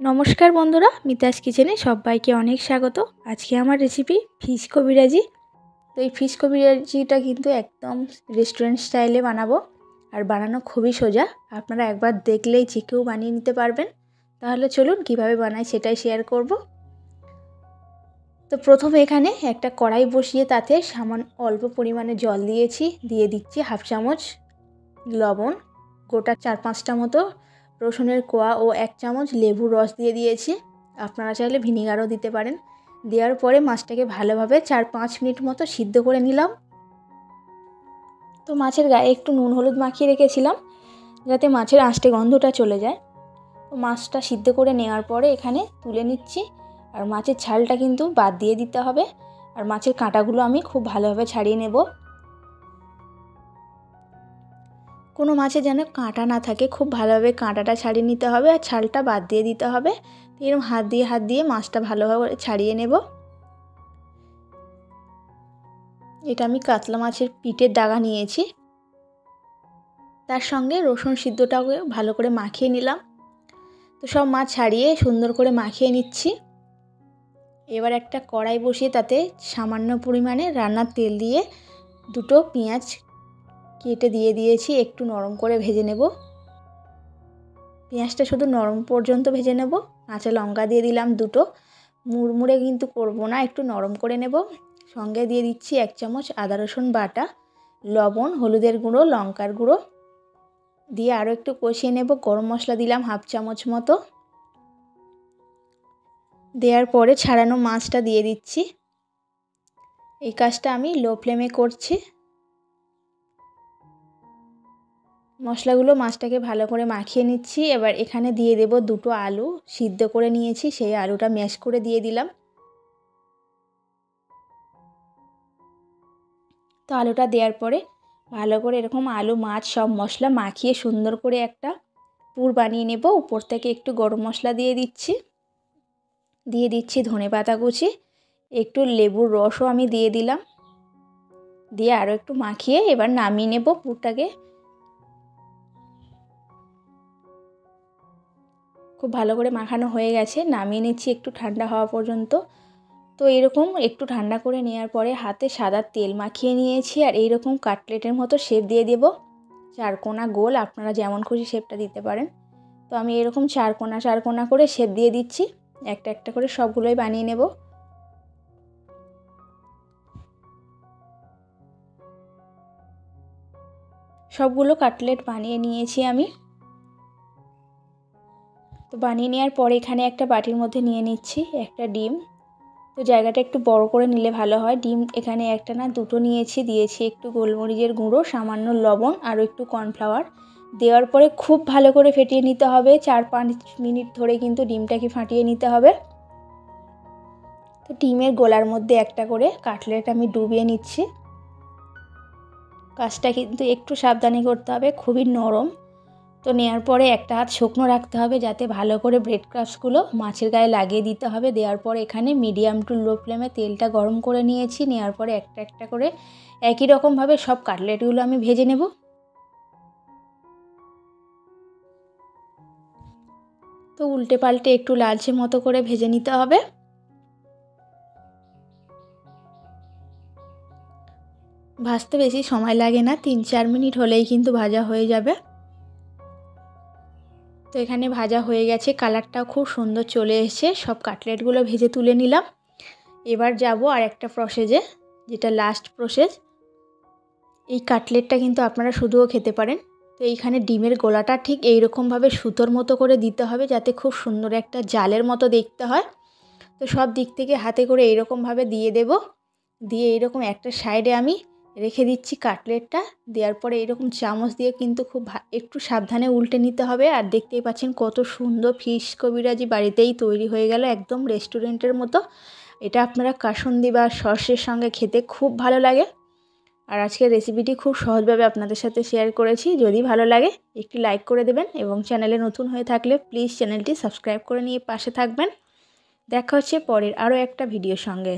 नमस्कार बंधुरा मिताज किचेने सबाइके अनेक स्वागत। आज के आमार रेसिपि फिश कबिराजी। तो ये फिश कबिराजिटा किन्तु एकदम रेस्टुरेंट स्टाइले बानाबो और बानानो खूबই सोजा। आपनारा एकबार देखलेই যে কেউ বানিয়ে নিতে পারবেন। তাহলে চলুন কিভাবে বানাই সেটাই শেয়ার করব। তো প্রথমে এখানে একটা কড়াই বসিয়ে তাতে সামান্য অল্প পরিমাণে জল দিয়েছি, দিয়ে দিচ্ছি হাফ চামচ লবণ, গোটা 4-5টা মতো রসুনের কোয়া ও 1 চামচ লেবুর রস দিয়ে দিয়েছি। আপনারা চাইলে ভিনিগারও দিতে পারেন। দেওয়ার পরে মাছটাকে ভালোভাবে 4-5 মিনিট মতো সিদ্ধ করে নিলাম। তো মাছের গায়ে একটু নুন হলুদ মাখিয়ে রেখেছিলাম যাতে মাছের আঁশটে গন্ধটা চলে যায়। তো মাছটা সিদ্ধ করে নেওয়ার পরে এখানে তুলে নিচ্ছি। আর মাছের ছালটা কিন্তু বাদ দিয়ে দিতে হবে। আর মাছের কাঁটাগুলো আমি খুব ভালোভাবে ছাড়িয়ে নেব। কোনো মাছে যেন কাঁটা না থাকে, খুব ভালোভাবে কাঁটাটা ছাড়িয়ে নিতে হবে আর ছালটা বাদ দিয়ে দিতে হবে। এরকম হাত দিয়ে মাছটা ভালোভাবে ছাড়িয়ে নেব। এটা আমি কাতলা মাছের পিঠের ডাগা নিয়েছি, তার সঙ্গে রসুন সিদ্ধটাকে ভালো করে মাখিয়ে নিলাম। তো সব মাছ ছাড়িয়ে সুন্দর করে মাখিয়ে নিচ্ছি। এবার একটা কড়াই বসিয়ে তাতে সামান্য পরিমাণে রান্নার তেল দিয়ে দুটো পেঁয়াজ কেটে দিয়ে দিয়েছি, একটু নরম করে ভেজে নেব। পেঁয়াজটা শুধু নরম পর্যন্ত ভেজে নেব। কাঁচা লঙ্কা দিয়ে দিলাম দুটো, মুড়মুড়ে কিন্তু করব না, একটু নরম করে নেব। সঙ্গে দিয়ে দিচ্ছি 1 চামচ আদা রসুন বাটা, লবণ, হলুদের গুঁড়ো, লঙ্কার গুঁড়ো দিয়ে আরও একটু কষিয়ে নেব। গরম মশলা দিলাম হাফ চামচ মতো। দেওয়ার পরে ছাড়ানো মাছটা দিয়ে দিচ্ছি। এই কাজটা আমি লো ফ্লেমে করছি। মশলাগুলো মাছটাকে ভালো করে মাখিয়ে নিচ্ছি। এবার এখানে দিয়ে দেব দুটো আলু সিদ্ধ করে নিয়েছি, সেই আলুটা ম্যাশ করে দিয়ে দিলাম। তো আলুটা দেওয়ার পরে ভালো করে এরকম আলু মাছ সব মশলা মাখিয়ে সুন্দর করে একটা পুর বানিয়ে নেব। উপর থেকে একটু গরম মশলা দিয়ে দিচ্ছি ধনেপাতা কুচি, একটু লেবুর রসও আমি দিয়ে দিলাম। দিয়ে আরও একটু মাখিয়ে এবার নামিয়ে নেব পুরটাকে। খুব ভালো করে মাখানো হয়ে গেছে, নামিয়ে নিচ্ছি একটু ঠান্ডা হওয়া পর্যন্ত। তো এরকম একটু ঠান্ডা করে নেওয়ার পরে হাতে সাদা তেল মাখিয়ে নিয়েছি আর এইরকম কাটলেটের মতো শেপ দিয়ে দেব। 4 কোণা গোল, আপনারা যেমন খুশি শেপটা দিতে পারেন। তো আমি এরকম 4 কোণা করে শেপ দিয়ে দিচ্ছি। একটা একটা করে সবগুলোই বানিয়ে নেব। সবগুলো কাটলেট বানিয়ে নিয়েছি আমি। তো বানিয়ে নেওয়ার পরে এখানে একটা বাটির মধ্যে নিয়ে নিচ্ছি একটা ডিম। তো জায়গাটা একটু বড় করে নিলে ভালো হয়। ডিম এখানে একটা না দুটো নিয়েছি, দিয়েছি একটু গোলমরিচের গুঁড়ো, সামান্য লবণ আর একটু কর্নফ্লাওয়ার। দেওয়ার পরে খুব ভালো করে ফেটিয়ে নিতে হবে। 4-5 মিনিট ধরে কিন্তু ডিমটাকে ফাটিয়ে নিতে হবে। তো ডিমের গোলার মধ্যে একটা করে কাটলেট আমি ডুবিয়ে নিচ্ছি। কাজটা কিন্তু একটু সাবধানে করতে হবে, খুবই নরম। তো নেওয়ার পরে একটা হাত শুকনো রাখতে হবে যাতে ভালো করে ব্রেড ক্রাম্বসগুলো মাছের গায়ে লাগিয়ে দিতে হবে। দেওয়ার পরে এখানে মিডিয়াম টু লো ফ্লেমে তেলটা গরম করে নিয়েছি। নেওয়ার পরে একটা একটা করে একই রকমভাবে সব কাটলেটগুলো আমি ভেজে নেব। তো উল্টে পাল্টে একটু লালচে মতো করে ভেজে নিতে হবে। ভাজতে বেশি সময় লাগে না, 3-4 মিনিট হলেই কিন্তু ভাজা হয়ে যাবে। তো এখানে ভাজা হয়ে গেছে, কালারটাও খুব সুন্দর চলে এসেছে। সব কাটলেটগুলো ভেজে তুলে নিলাম। এবার যাব আর একটা প্রসেসে, যেটা লাস্ট প্রসেস। এই কাটলেটটা কিন্তু আপনারা শুধুও খেতে পারেন। তো এইখানে ডিমের গোলাটা ঠিক এইরকমভাবে সুতোর মতো করে দিতে হবে যাতে খুব সুন্দর একটা জালের মতো দেখতে হয়। তো সব দিক থেকে হাতে করে এইরকমভাবে দিয়ে দেব। দিয়ে এইরকম একটা সাইডে আমি রেখে দিচ্ছি কাটলেটটা। দেওয়ার পরে এরকম চামচ দিয়ে কিন্তু খুব একটু সাবধানে উল্টে নিতে হবে। আর দেখতেই পাচ্ছেন কত সুন্দর ফিশ কবিরাজি বাড়িতেই তৈরি হয়ে গেল, একদম রেস্টুরেন্টের মতো। এটা আপনারা কাসুন্দি বা সসের সঙ্গে খেতে খুব ভালো লাগে। আর আজকের রেসিপিটি খুব সহজভাবে আপনাদের সাথে শেয়ার করেছি। যদি ভালো লাগে একটি লাইক করে দেবেন এবং চ্যানেলে নতুন হয়ে থাকলে প্লিজ চ্যানেলটি সাবস্ক্রাইব করে নিয়ে পাশে থাকবেন। দেখা হচ্ছে পরের আরও একটা ভিডিওর সঙ্গে।